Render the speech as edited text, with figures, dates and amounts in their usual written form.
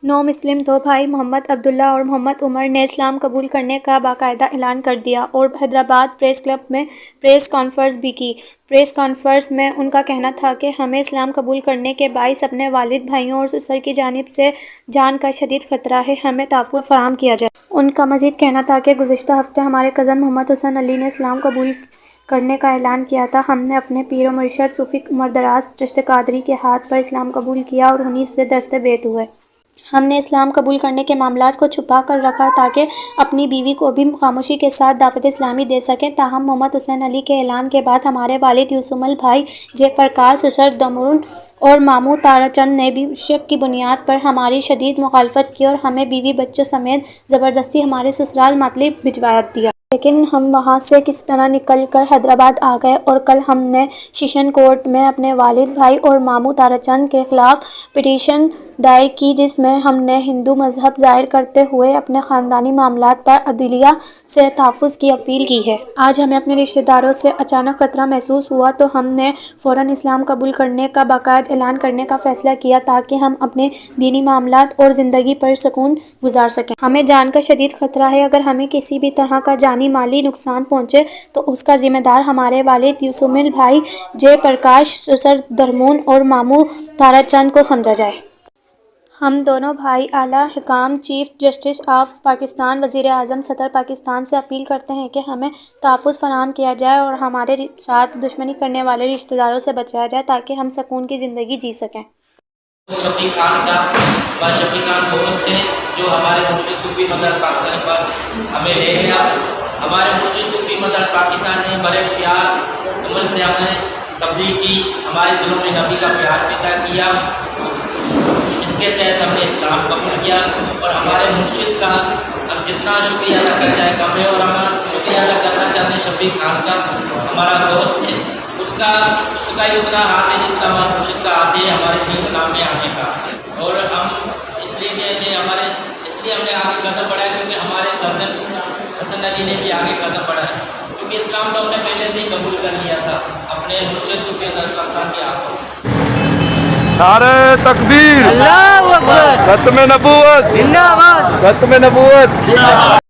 نو مسلم دو بھائی محمد عبداللہ اور محمد عمر نے اسلام قبول کرنے کا باقاعدہ اعلان کر دیا اور حیدرآباد پریس کلب میں پریس کانفرنس بھی کی۔ پریس کانفرنس میں ان کا کہنا تھا کہ ہمیں اسلام قبول کرنے کے باعث اپنے والد، بھائیوں اور سسر کی جانب سے جان کا شدید خطرہ ہے، ہمیں تحفظ فراہم کیا جائے۔ ان کا مزید کہنا تھا کہ گزشتہ ہفتے ہمارے کزن محمد حسن علی نے اسلام قبول کرنے کا اعلان کیا تھا۔ ہم نے اپنے پیر و مرشد صوفی عمر دراز چشت قادری کے ہاتھ پر اسلام قبول کیا اور انہی سے درست بیعت ہوئے۔ ہم نے اسلام قبول کرنے کے معاملات کو چھپا کر رکھا تاکہ اپنی بیوی کو بھی خاموشی کے ساتھ دعوت اسلامی دے سکیں، تاہم محمد حسین علی کے اعلان کے بعد ہمارے والد یوسمل بھائی جے پرکاش، سسر دمرون اور ماموں تارا چند نے بھی شک کی بنیاد پر ہماری شدید مخالفت کی اور ہمیں بیوی بچوں سمیت زبردستی ہمارے سسرال مطلب بھجوا دیا۔ لیکن ہم وہاں سے کس طرح نکل کر حیدرآباد آ گئے اور کل ہم نے سیشن کورٹ میں اپنے والد، بھائی اور ماموں تارا چند کے خلاف پٹیشن دائر کی، جس میں ہم نے ہندو مذہب ظاہر کرتے ہوئے اپنے خاندانی معاملات پر عدلیہ سے تحفظ کی اپیل کی ہے۔ آج ہمیں اپنے رشتہ داروں سے اچانک خطرہ محسوس ہوا تو ہم نے فوراً اسلام قبول کرنے کا باقاعدہ اعلان کرنے کا فیصلہ کیا تاکہ ہم اپنے دینی معاملات اور زندگی پر سکون گزار سکیں۔ ہمیں جان کا شدید خطرہ ہے، اگر ہمیں کسی بھی طرح کا جانی مالی نقصان پہنچے تو اس کا ذمہ دار ہمارے والد یوسمل بھائی جے پرکاش، سسر دمرون اور ماموں تارا چند کو سمجھا جائے۔ ہم دونوں بھائی اعلیٰ حکام، چیف جسٹس آف پاکستان، وزیر اعظم، صدر پاکستان سے اپیل کرتے ہیں کہ ہمیں تحفظ فراہم کیا جائے اور ہمارے ساتھ دشمنی کرنے والے رشتہ داروں سے بچایا جائے تاکہ ہم سکون کی زندگی جی سکیں۔ شفیق خان کا شفیق خان دوست ہیں جو ہمارے مرشد صوفی مدر پاکستان پر ہمیں لے گیا۔ ہمارے مرشد صوفی مدر پاکستان نے بڑے پیار عمل سے ہمیں تبلیغ کی، ہمارے دلوں میں نبی کا پیار پیدا کیا، اس کے تحت ہم نے اسلام قبول کیا اور ہمارے مرشد کا اب جتنا شکریہ ادا کر جائے کم ہے اور ہم شکریہ ادا کرنا چاہتے ہیں شفیق خان کا، ہمارا دوست ہے، اس کا ہی اتنا ہاتھ ہے جتنا ہمارے مرشد کا ہاتھ ہے ہمارے دین اسلام میں آنے کا، اور ہم اس لیے کہتے ہیں اس لیے ہم نے آگے قدم بڑھایا کیونکہ ہمارے کزن حسن علی نے بھی آگے قدم بڑھایا، کیونکہ اسلام تو ہم نے پہلے سے ہی قبول کر لیا تھا اپنے مرشد صوفی پاکستان کے ہاتھوں۔ نعرہ تکبیر، اللہ اکبر، ختم نبوت، زندہ باد، ختم نبوت۔